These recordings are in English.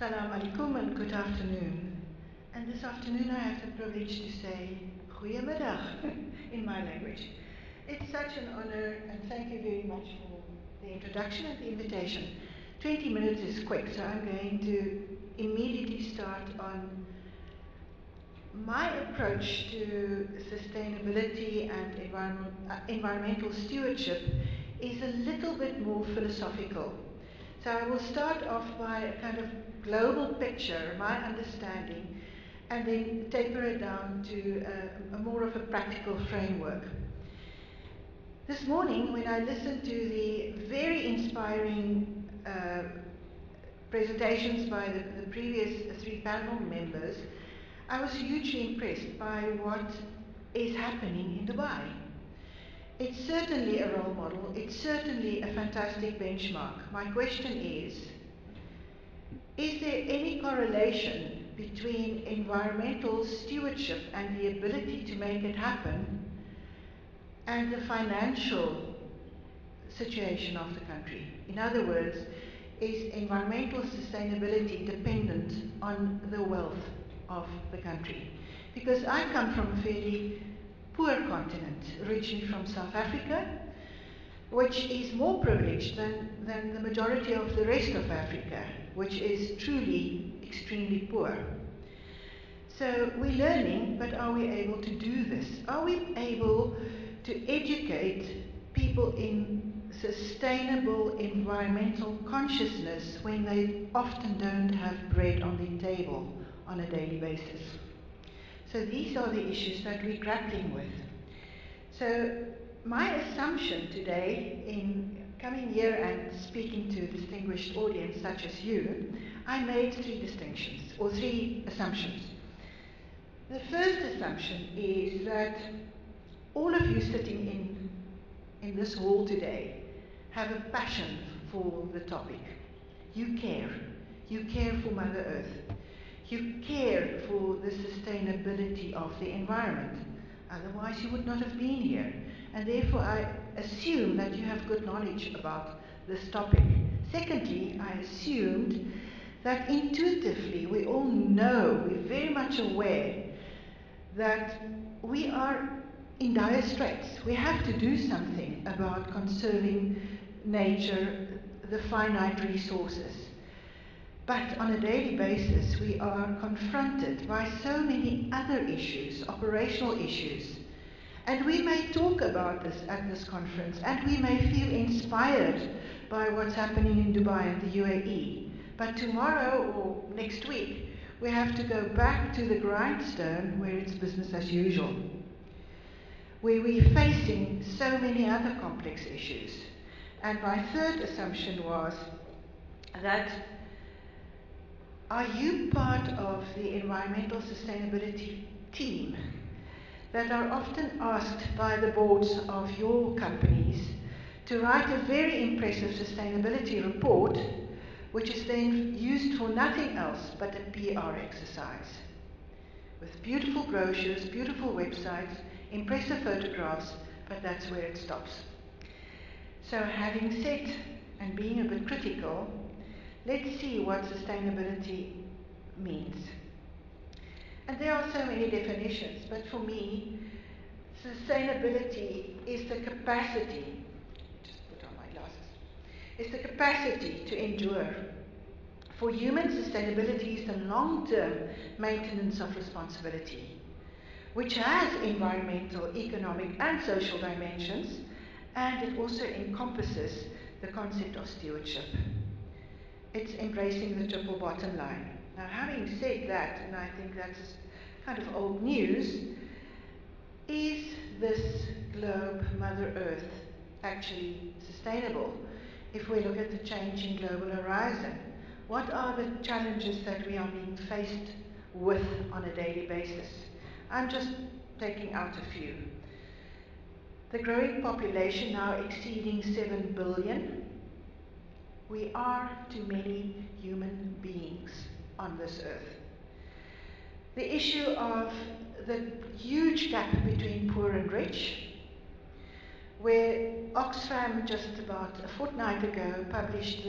Salam alaikum and good afternoon. And this afternoon I have the privilege to say Goeiemiddag in my language. It's such an honor and thank you very much for the introduction and the invitation. 20 minutes is quick, so I'm going to immediately start on my approach to sustainability and environmental stewardship is a little bit more philosophical. So I will start off by a kind of global picture, my understanding, and then taper it down to a more of a practical framework. This morning, when I listened to the very inspiring presentations by the previous three panel members, I was hugely impressed by what is happening in Dubai. It's certainly a role model, it's certainly a fantastic benchmark. My question is there any correlation between environmental stewardship and the ability to make it happen and the financial situation of the country? In other words, is environmental sustainability dependent on the wealth of the country? Because I come from a fairly poor continent, originally from South Africa, which is more privileged than the majority of the rest of Africa, which is truly extremely poor. So we're learning, but are we able to do this? Are we able to educate people in sustainable environmental consciousness when they often don't have bread on the table on a daily basis? So these are the issues that we're grappling with. So my assumption today in coming here and speaking to a distinguished audience such as you, I made three assumptions. The first assumption is that all of you sitting in this hall today have a passion for the topic. You care. You care for Mother Earth. You care for the sustainability of the environment. Otherwise you would not have been here. And therefore I assume that you have good knowledge about this topic. Secondly, I assumed that intuitively we all know, we're very much aware that we are in dire straits. We have to do something about conserving nature, the finite resources. But on a daily basis, we are confronted by so many other issues, operational issues. And we may talk about this at this conference, and we may feel inspired by what's happening in Dubai and the UAE. But tomorrow or next week, we have to go back to the grindstone where it's business as usual, where we're facing so many other complex issues. And my third assumption was that are you part of the environmental sustainability team that are often asked by the boards of your companies to write a very impressive sustainability report, which is then used for nothing else but a PR exercise, with beautiful brochures, beautiful websites, impressive photographs, but that's where it stops. So having said and being a bit critical, let's see what sustainability means. And there are so many definitions, but for me, sustainability is the capacity, just put on my glasses, is the capacity to endure. For humans, sustainability is the long-term maintenance of responsibility, which has environmental, economic, and social dimensions, and it also encompasses the concept of stewardship. It's embracing the triple bottom line. Now, having said that, and I think that's kind of old news, is this globe, Mother Earth, actually sustainable? If we look at the changing global horizon, what are the challenges that we are being faced with on a daily basis? I'm just taking out a few. The growing population now exceeding 7 billion. We are too many human beings on this earth. The issue of the huge gap between poor and rich, where Oxfam just about a fortnight ago published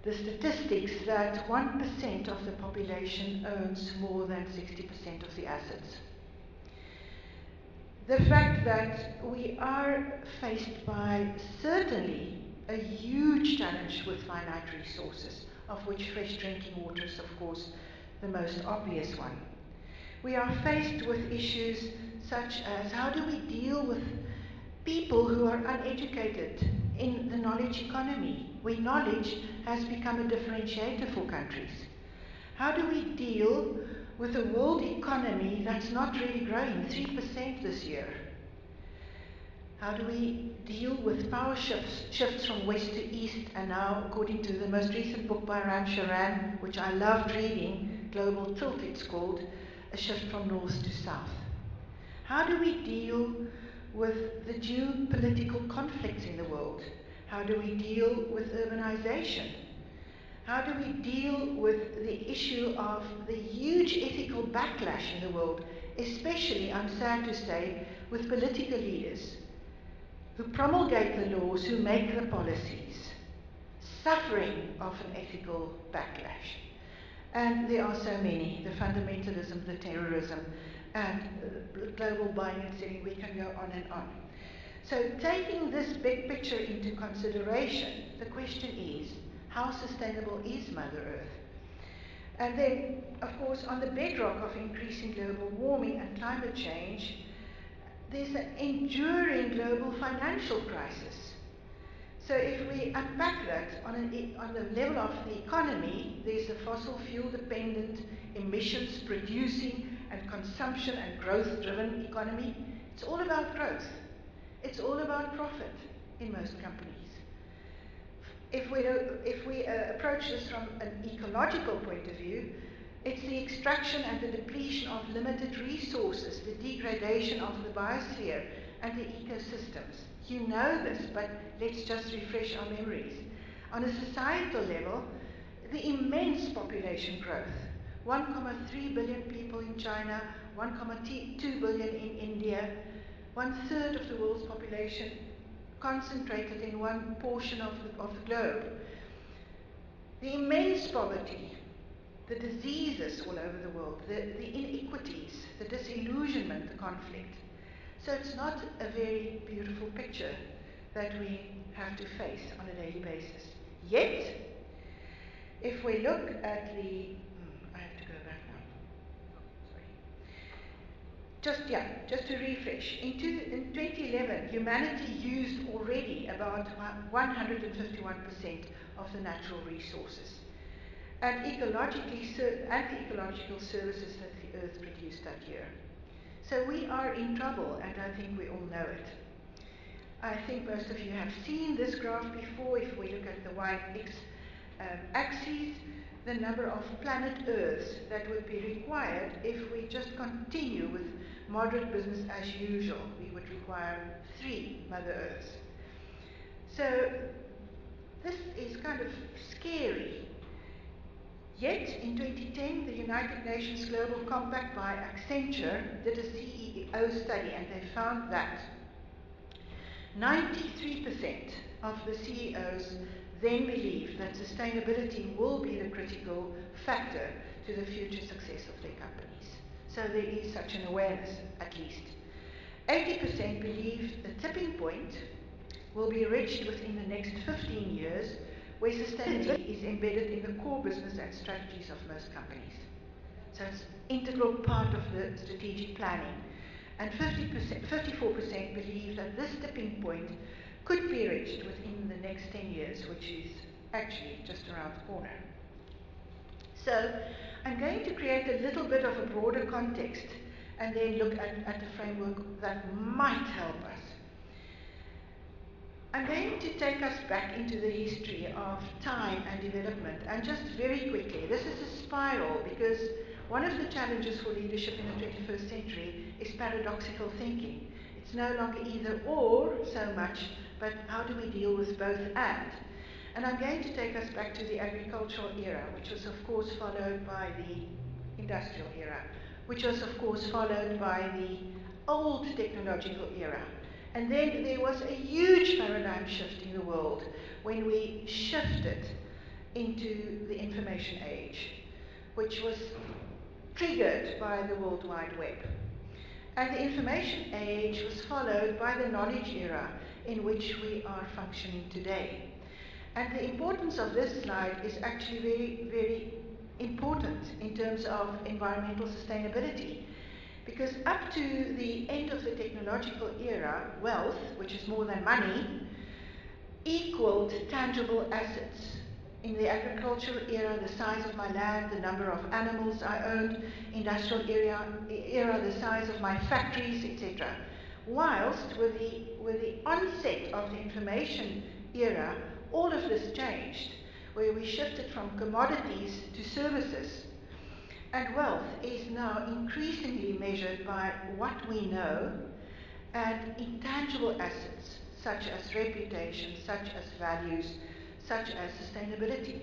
the statistics that 1% of the population owns more than 60% of the assets. The fact that we are faced by certainly a huge challenge with finite resources, of which fresh drinking water is, of course, the most obvious one. We are faced with issues such as how do we deal with people who are uneducated in the knowledge economy, where knowledge has become a differentiator for countries. How do we deal with a world economy that's not really growing, 3% this year? How do we deal with power shifts from west to east, and now, according to the most recent book by Ram Charan, which I loved reading, Global Tilt it's called, a shift from north to south? How do we deal with the geopolitical conflicts in the world? How do we deal with urbanization? How do we deal with the issue of the huge ethical backlash in the world, especially, I'm sad to say, with political leaders who promulgate the laws, who make the policies, suffering of an ethical backlash? And there are so many, the fundamentalism, the terrorism, and global buying and selling, we can go on and on. So taking this big picture into consideration, the question is, how sustainable is Mother Earth? And then, of course, on the bedrock of increasing global warming and climate change, there's an enduring global financial crisis. So if we unpack that on the level of the economy, there's a fossil fuel dependent, emissions producing and consumption and growth driven economy. It's all about growth. It's all about profit in most companies. If we approach this from an ecological point of view, it's the extraction and the depletion of limited resources, the degradation of the biosphere and the ecosystems. You know this, but let's just refresh our memories. On a societal level, the immense population growth, 1.3 billion people in China, 1.2 billion in India, 1/3 of the world's population concentrated in one portion of the globe. The immense poverty, the diseases all over the world, the inequities, the disillusionment, the conflict. So it's not a very beautiful picture that we have to face on a daily basis. Yet, if we look at the, I have to go back now. Sorry. Just to refresh. In 2011, humanity used already about 151% of the natural resources and the ecological services that the Earth produced that year. So we are in trouble, and I think we all know it. I think most of you have seen this graph before. If we look at the y-x axis, the number of planet Earths that would be required if we just continue with moderate business as usual. We would require 3 Mother Earths. So this is kind of scary. Yet, in 2010, the United Nations Global Compact by Accenture did a CEO study, and they found that 93% of the CEOs then believe that sustainability will be the critical factor to the future success of their companies. So there is such an awareness, at least. 80% believe the tipping point will be reached within the next 15 years, where sustainability is embedded in the core business and strategies of most companies. So it's an integral part of the strategic planning. And 54% believe that this tipping point could be reached within the next 10 years, which is actually just around the corner. So I'm going to create a little bit of a broader context and then look at the framework that might help us. I'm going to take us back into the history of time and development, and just very quickly, this is a spiral, because one of the challenges for leadership in the 21st century is paradoxical thinking. It's no longer either or so much, but how do we deal with both and? And I'm going to take us back to the agricultural era, which was of course followed by the industrial era, which was of course followed by the old technological era. And then there was a huge paradigm shift in the world when we shifted into the information age, which was triggered by the World Wide Web. And the information age was followed by the knowledge era in which we are functioning today. And the importance of this slide is actually very, very important in terms of environmental sustainability. Because up to the end of the technological era, wealth, which is more than money, equaled tangible assets. In the agricultural era, the size of my land, the number of animals I owned, industrial era, the size of my factories, etc. Whilst with the onset of the information era, all of this changed, where we shifted from commodities to services. And wealth is now increasingly measured by what we know and intangible assets, such as reputation, such as values, such as sustainability.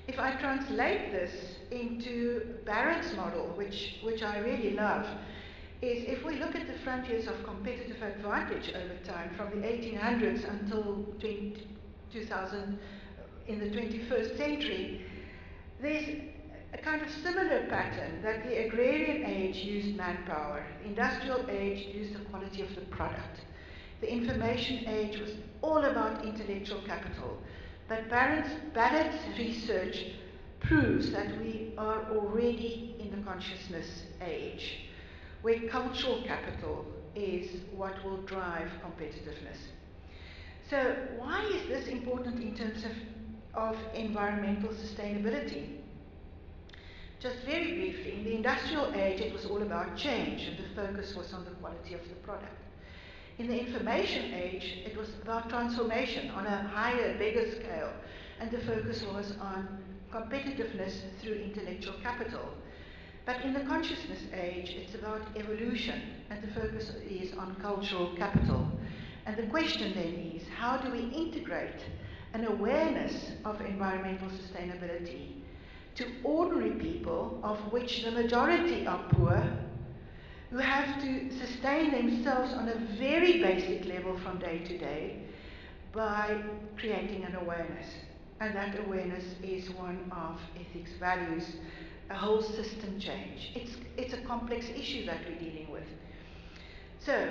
If I translate this into Barrett's model, which I really love, is if we look at the frontiers of competitive advantage over time, from the 1800s until 2000, in the 21st century, there's a kind of similar pattern that the agrarian age used manpower, the industrial age used the quality of the product. The information age was all about intellectual capital. But Barrett's research proves that we are already in the consciousness age, where cultural capital is what will drive competitiveness. So why is this important in terms of environmental sustainability? Just very briefly, in the industrial age, it was all about change, and the focus was on the quality of the product. In the information age, it was about transformation on a higher, bigger scale, and the focus was on competitiveness through intellectual capital. But in the consciousness age, it's about evolution, and the focus is on cultural capital. And the question then is, how do we integrate an awareness of environmental sustainability to ordinary people, of which the majority are poor, who have to sustain themselves on a very basic level from day to day by creating an awareness. And that awareness is one of ethics, values, a whole system change. It's a complex issue that we're dealing with. So,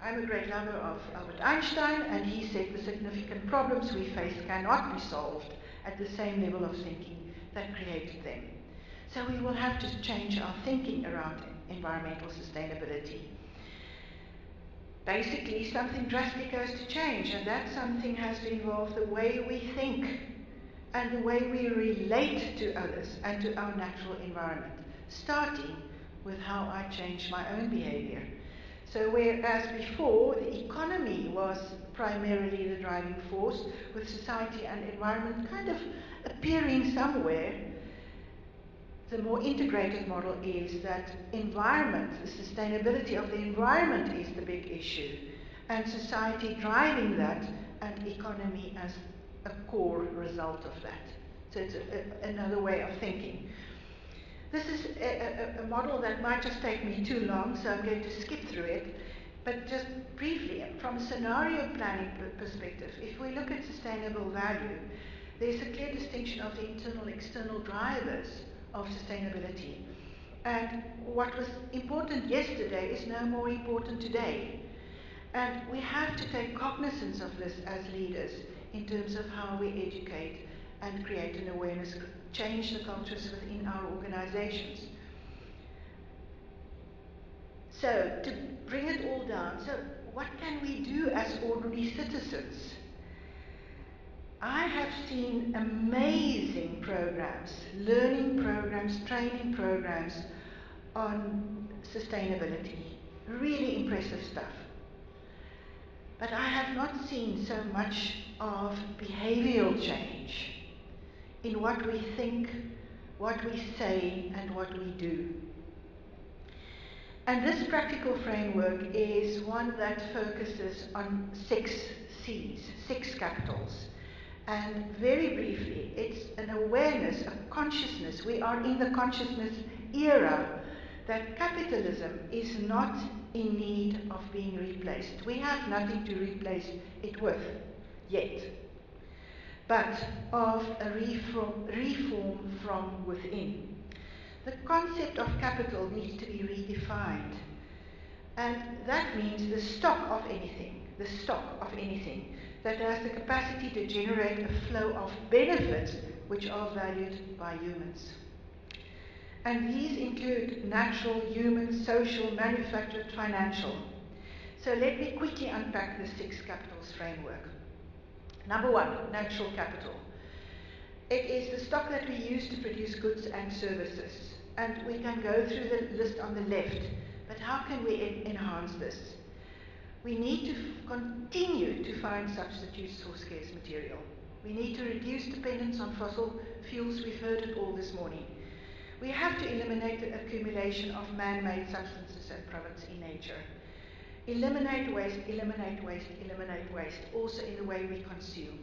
I'm a great lover of Albert Einstein, and he said the significant problems we face cannot be solved at the same level of thinking that created them. So we will have to change our thinking around environmental sustainability. Basically, something drastic has to change, and that something has to involve the way we think and the way we relate to others and to our natural environment, starting with how I change my own behavior. So whereas before the economy was primarily the driving force, with society and environment kind of appearing somewhere, the more integrated model is that environment, the sustainability of the environment is the big issue, and society driving that, and economy as a core result of that. So it's another way of thinking. This is a model that might just take me too long, so I'm going to skip through it. But just briefly, from a scenario planning perspective, if we look at sustainable value, there's a clear distinction of the internal-external drivers of sustainability. And what was important yesterday is no more important today. And we have to take cognizance of this as leaders in terms of how we educate and create an awareness, change the cultures within our organizations. So, to bring it all down, so what can we do as ordinary citizens? I have seen amazing programs, learning programs, training programs on sustainability. Really impressive stuff. But I have not seen so much of behavioral change in what we think, what we say, and what we do. And this practical framework is one that focuses on 6 C's, 6 capitals. And very briefly, it's an awareness, a consciousness. We are in the consciousness era that capitalism is not in need of being replaced. We have nothing to replace it with, yet. but of a reform from within. The concept of capital needs to be redefined, and that means the stock of anything that has the capacity to generate a flow of benefits which are valued by humans. And these include natural, human, social, manufactured, financial. So let me quickly unpack the 6 capitals framework. Number 1, natural capital. It is the stock that we use to produce goods and services. And we can go through the list on the left, but how can we enhance this? We need to continue to find substitutes for scarce material. We need to reduce dependence on fossil fuels. We've heard it all this morning. We have to eliminate the accumulation of man-made substances and products in nature. Eliminate waste, eliminate waste, eliminate waste, also in the way we consume.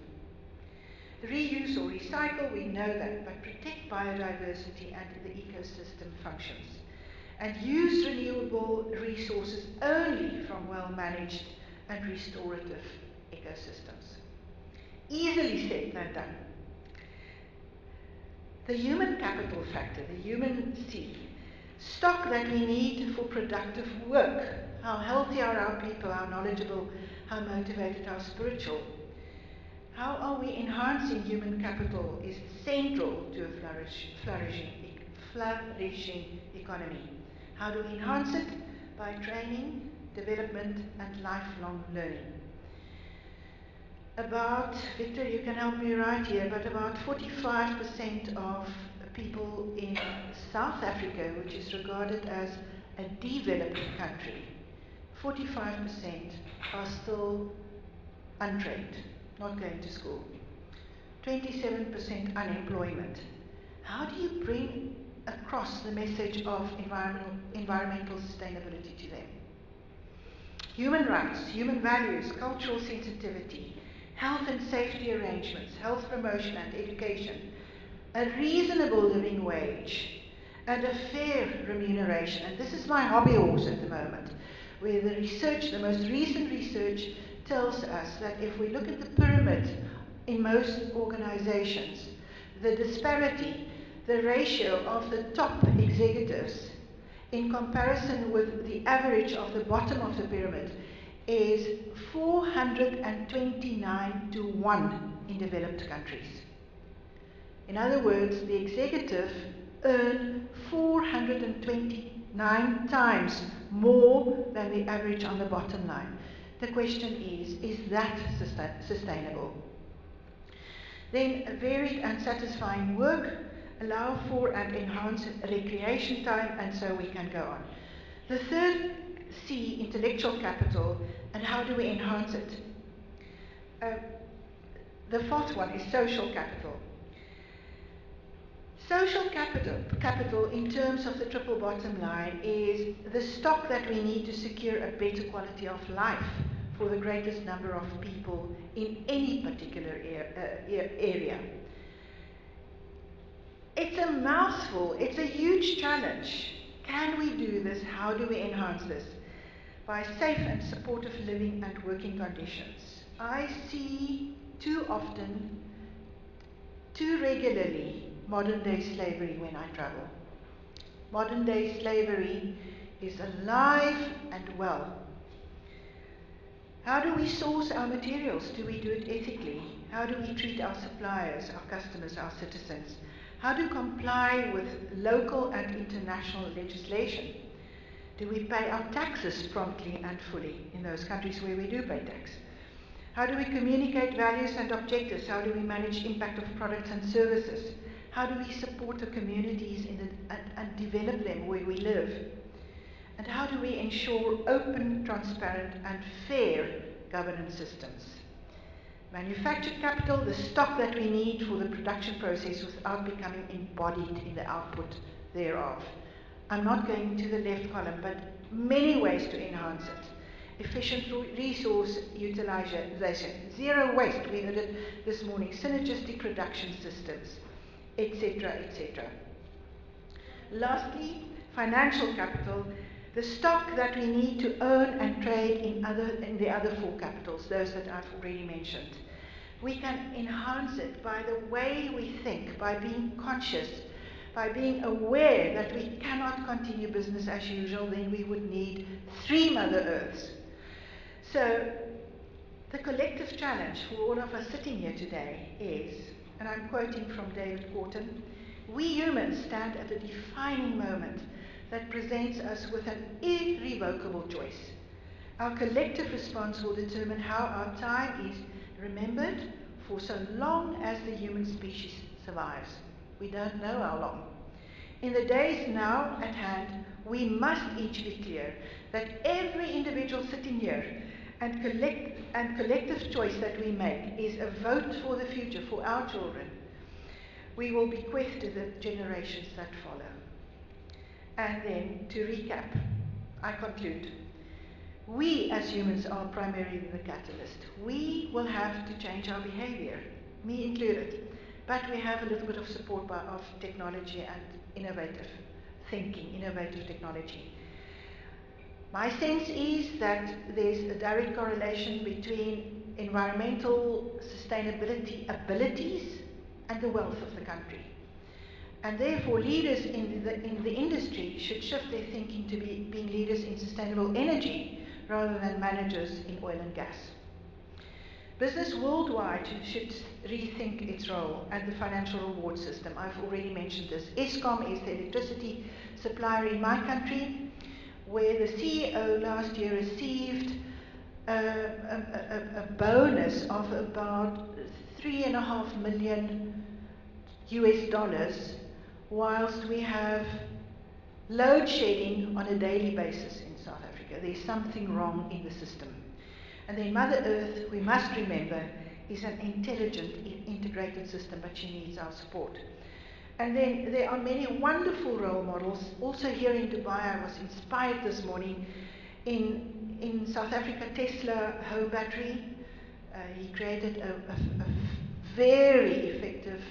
Reuse or recycle, we know that, but protect biodiversity and the ecosystem functions. And use renewable resources only from well-managed and restorative ecosystems. Easily said than done. The human capital factor, the human C, stock that we need for productive work. How healthy are our people, how knowledgeable, how motivated, how spiritual. How are we enhancing human capital is central to a flourishing economy. How do we enhance it? By training, development, and lifelong learning. Victor, you can help me right here, but about 45% of people in South Africa, which is regarded as a developed country, 45% are still untrained, not going to school. 27% unemployment. How do you bring across the message of environmental sustainability to them? Human rights, human values, cultural sensitivity, health and safety arrangements, health promotion and education, a reasonable living wage, and a fair remuneration. And this is my hobby horse at the moment, where the most recent research tells us that if we look at the pyramid in most organizations, the disparity, the ratio of the top executives in comparison with the average of the bottom of the pyramid is 429 to 1 in developed countries. In other words, the executive earn 429 times more than the average on the bottom line. The question is that sustainable? Then varied and satisfying work, allow for and enhance recreation time, and so we can go on. The third C, intellectual capital, and how do we enhance it? The fourth one is social capital. Social capital in terms of the triple bottom line is the stock that we need to secure a better quality of life for the greatest number of people in any particular area. It's a mouthful, it's a huge challenge. Can we do this? How do we enhance this? By safe and supportive living and working conditions. I see too often, too regularly, modern-day slavery when I travel. Modern-day slavery is alive and well. How do we source our materials? Do we do it ethically? How do we treat our suppliers, our customers, our citizens? How to comply with local and international legislation? Do we pay our taxes promptly and fully in those countries where we do pay tax? How do we communicate values and objectives? How do we manage impact of products and services? How do we support the communities and develop them where we live? And how do we ensure open, transparent, and fair governance systems? Manufactured capital, the stock that we need for the production process without becoming embodied in the output thereof. I'm not going to the left column, but many ways to enhance it. Efficient resource utilization, zero waste, we heard it this morning, synergistic production systems, etc., etc. Lastly, financial capital, the stock that we need to earn and trade in the other 4 capitals, those that I've already mentioned. We can enhance it by the way we think, by being conscious, by being aware that we cannot continue business as usual, then we would need 3 Mother Earths. So, the collective challenge for all of us sitting here today is, and I'm quoting from David Corton, we humans stand at a defining moment that presents us with an irrevocable choice. Our collective response will determine how our time is remembered for so long as the human species survives. We don't know how long. In the days now at hand, we must each be clear that every individual sitting here and collective choice that we make is a vote for the future, for our children. We will bequeath to the generations that follow. And then, to recap, I conclude. We as humans are primarily the catalyst. We will have to change our behavior, me included. But we have a little bit of support of technology and innovative thinking, innovative technology. My sense is that there's a direct correlation between environmental sustainability abilities and the wealth of the country. And therefore, leaders in the industry should shift their thinking to being leaders in sustainable energy rather than managers in oil and gas. Business worldwide should rethink its role and the financial reward system. I've already mentioned this. Eskom is the electricity supplier in my country, where the CEO last year received a bonus of about $3.5 million US, whilst we have load shedding on a daily basis in South Africa. There's something wrong in the system. And then Mother Earth, we must remember, is an intelligent, integrated system, but she needs our support. And then there are many wonderful role models. Also here in Dubai, I was inspired this morning. In South Africa, Tesla home battery. He created a very effective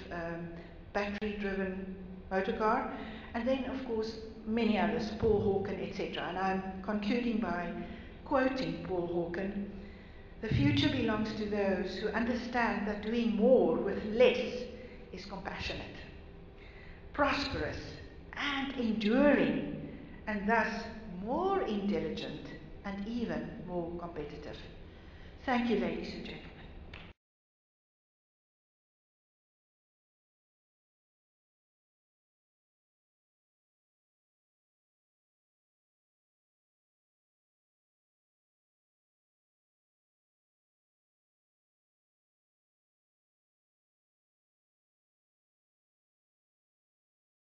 battery-driven motor car. And then, of course, many others, Paul Hawken, etc. And I'm concluding by quoting Paul Hawken. The future belongs to those who understand that doing more with less is compassionate, prosperous, and enduring, and thus more intelligent and even more competitive. Thank you, ladies and gentlemen.